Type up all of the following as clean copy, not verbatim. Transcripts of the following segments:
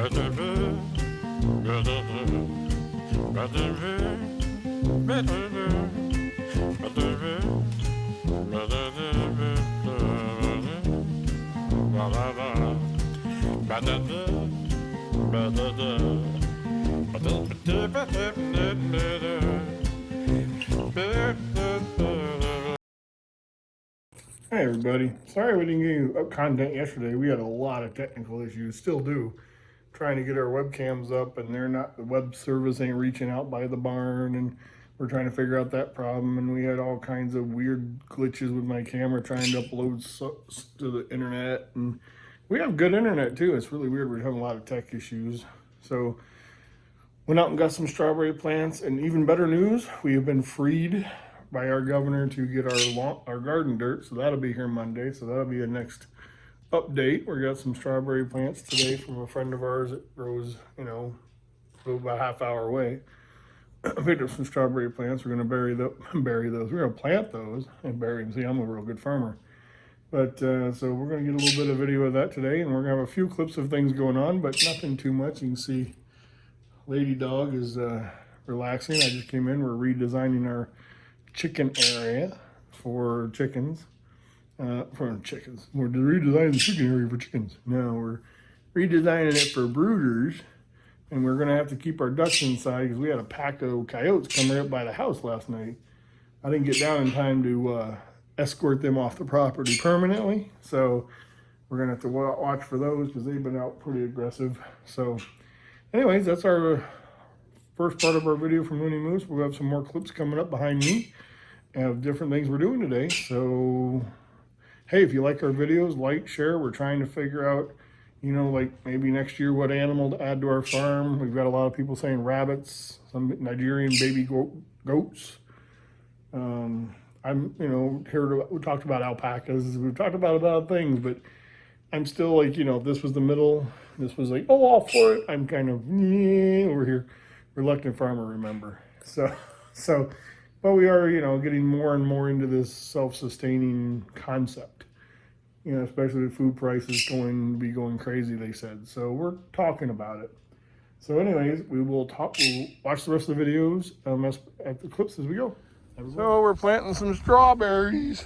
Hey everybody, sorry we didn't get you content yesterday. We had a lot of technical issues, still do, trying to get our webcams up, and the web service ain't reaching out by the barn, and we're trying to figure out that problem, and we had all kinds of weird glitches with my camera trying to upload to the internet, and we have good internet too. It's really weird, we're having a lot of tech issues. So went out and got some strawberry plants, and even better news, we have been freed by our governor to get our garden dirt, so that'll be here Monday. So that'll be a next update. We got some strawberry plants today from a friend of ours that grows, about a half hour away. Picked up some strawberry plants. We're gonna bury those. We're gonna plant those and bury them. See, I'm a real good farmer. But so we're gonna get a little bit of video of that today, and we're gonna have a few clips of things going on, but nothing too much. You can see, Lady Dog is relaxing. I just came in. We're redesigning our chicken area for chickens. We're redesigning the chicken area for chickens. No, we're redesigning it for brooders, and we're gonna have to keep our ducks inside because we had a pack of coyotes come right up by the house last night. I didn't get down in time to escort them off the property permanently, so we're gonna have to watch for those because they've been out pretty aggressive. So anyways, that's our first part of our video from Looney Moose. We'll have some more clips coming up behind me of different things we're doing today. So hey, if you like our videos, like, share. We're trying to figure out, like maybe next year what animal to add to our farm. We've got a lot of people saying rabbits, some Nigerian baby goats. We talked about alpacas. We've talked about a lot of things, but I'm still like, if this was the middle, this was like, oh, all for it. I'm kind of over here, reluctant farmer, remember. So, but we are, getting more and more into this self-sustaining concept, especially with food prices going crazy, they said. So we're talking about it. So anyways, we'll watch the rest of the videos at the clips as we go. So we're planting some strawberries.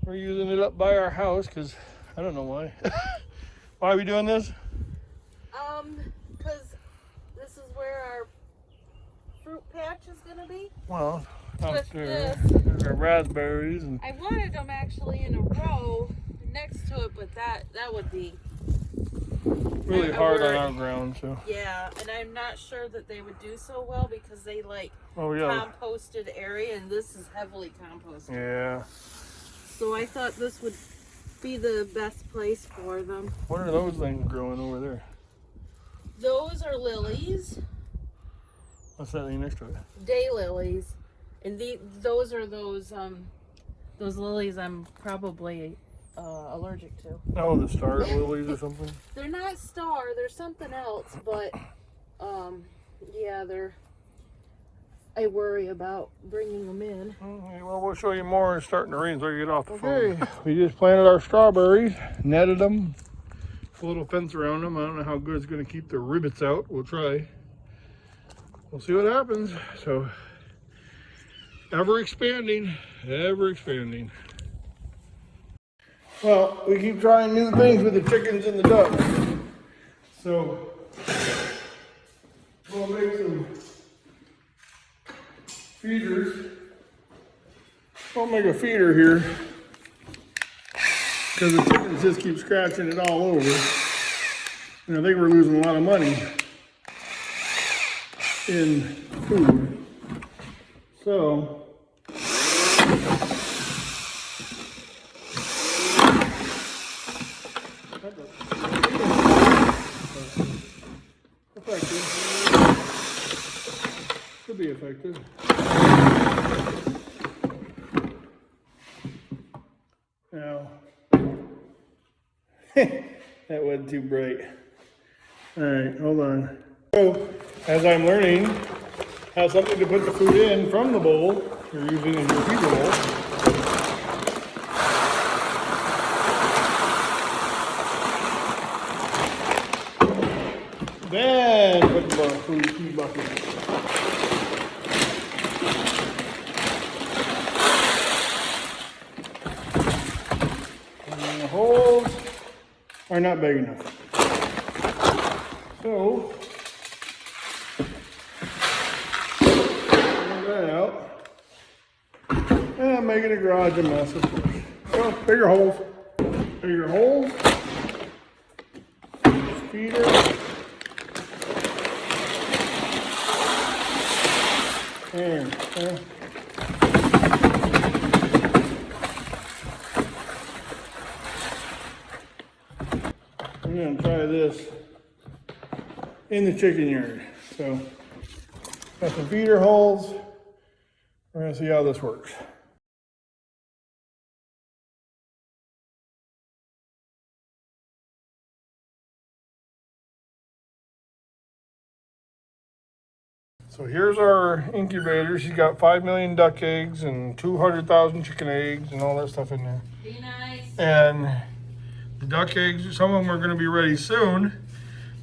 We're using it up by our house because I don't know why. Why are we doing this? Because this is where our fruit patch is gonna be. Well, out there's our raspberries, and I wanted them actually in a row next to it, but that would be really hard on our ground. So yeah, and I'm not sure that they would do so well because they like composted area, and this is heavily composted. Yeah. So I thought this would be the best place for them. What are those things growing over there? Those are lilies. What's that thing next to it? Daylilies, and those are those lilies I'm probably allergic to. Oh, the star lilies or something? They're not star. They're something else, but yeah, I worry about bringing them in. Okay, well, we'll show you more. It's starting to rain, so we get off the phone. We just planted our strawberries, netted them, a little fence around them. I don't know how good it's going to keep the rivets out. We'll try. We'll see what happens. So, ever expanding, ever expanding. Well, we keep trying new things with the chickens and the ducks. So, we'll make some feeders. I'll make a feeder here because the chickens just keep scratching it all over. And I think we're losing a lot of money in food. So effective. Could be effective. Now that wasn't too bright. All right, hold on. So, as I'm learning how something to put the food in from the bowl, you're using in your feeder bowl. food buckets. And the holes are not big enough. So, pull that out. And I'm making a garage a mess, of course. So, bigger holes. Bigger holes. Feeder. And, I'm going to try this in the chicken yard. So, got some feeder holes. We're going to see how this works. So here's our incubator. She's got 5 million duck eggs and 200,000 chicken eggs and all that stuff in there. Be nice. And the duck eggs, some of them are going to be ready soon,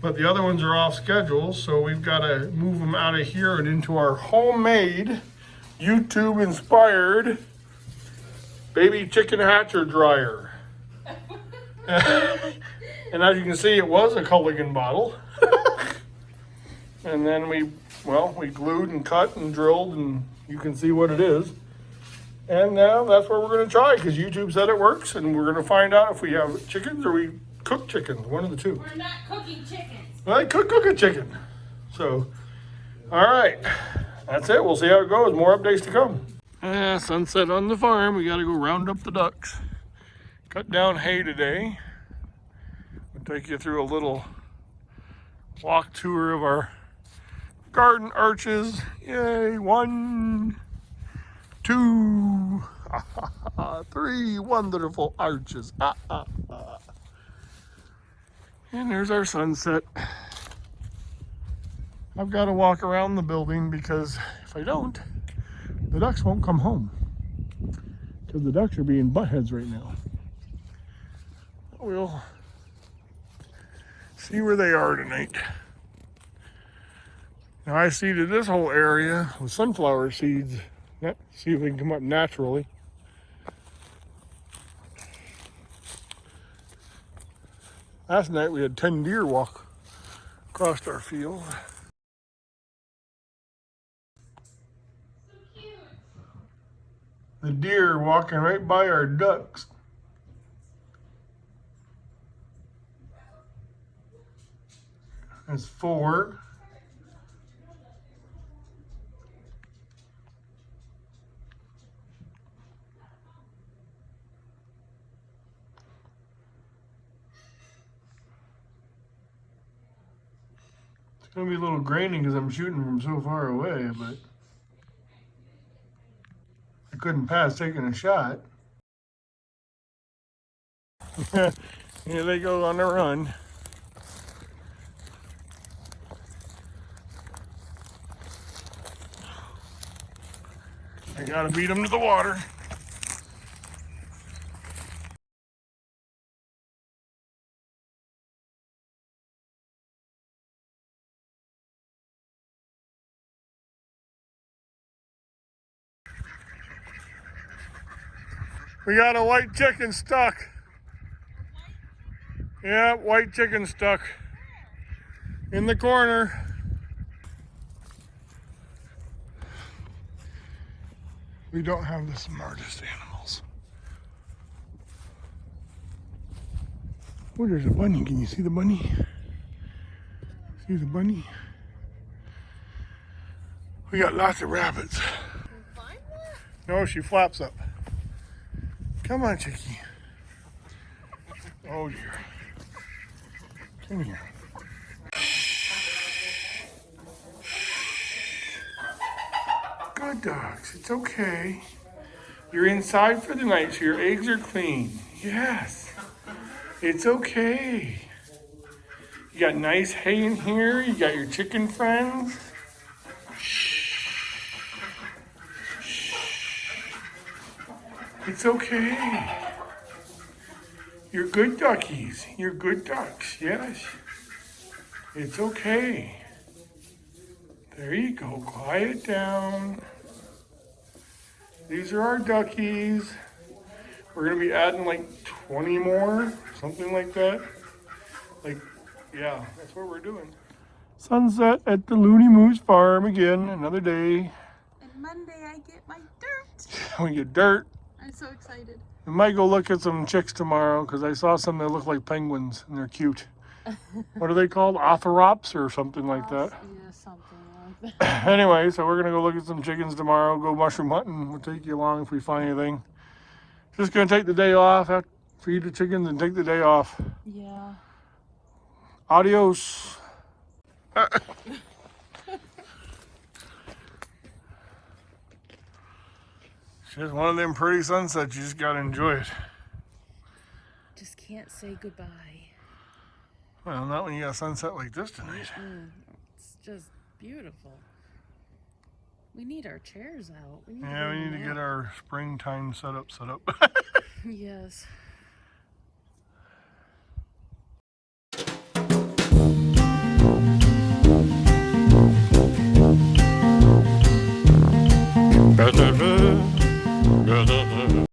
but the other ones are off schedule. So we've got to move them out of here and into our homemade, YouTube-inspired baby chicken hatcher dryer. And as you can see, it was a Culligan bottle. And then we glued and cut and drilled, and you can see what it is. And now that's what we're going to try, because YouTube said it works, and we're going to find out if we have chickens or we cook chickens, one of the two. We're not cooking chickens. Well, I cook a chicken. So, all right, that's it. We'll see how it goes. More updates to come. Sunset on the farm. We got to go round up the ducks. Cut down hay today. We'll take you through a little walk tour of our garden arches. Yay, 1, 2, 3 wonderful arches. And there's our sunset. I've got to walk around the building because if I don't, the ducks won't come home. Because the ducks are being buttheads right now. We'll see where they are tonight. Now I seeded this whole area with sunflower seeds. See if they can come up naturally. Last night we had 10 deer walk across our field. So cute. The deer walking right by our ducks. That's 4. It's gonna be a little grainy because I'm shooting from so far away, but I couldn't pass taking a shot. Here they go on the run. I gotta beat them to the water. We got a white chicken stuck. Yeah, white chicken stuck in the corner. We don't have the smartest animals. Oh, there's a bunny. Can you see the bunny? See the bunny? We got lots of rabbits. No, she flaps up. Come on, chickie. Oh dear. Come here. Good dogs. It's okay. You're inside for the night, so your eggs are clean. Yes. It's okay. You got nice hay in here. You got your chicken friends. It's okay. You're good duckies. You're good ducks. Yes. It's okay. There you go. Quiet down. These are our duckies. We're going to be adding like 20 more, something like that. Like, yeah, that's what we're doing. Sunset at the Looney Moose Farm again, another day. And Monday I get my dirt. We get dirt. I'm so excited. We might go look at some chicks tomorrow because I saw some that look like penguins and they're cute. What are they called? Orthorops or something like that. Yeah, something like that. Anyway, so we're going to go look at some chickens tomorrow, go mushroom hunting. We'll take you along if we find anything. Just going to take the day off, feed the chickens and take the day off. Yeah. Adios. It's just one of them pretty sunsets. You just got to enjoy it. Just can't say goodbye. Well, not when you got a sunset like this tonight. It's just beautiful. We need our chairs out. We need to get our springtime setup set up. Yes.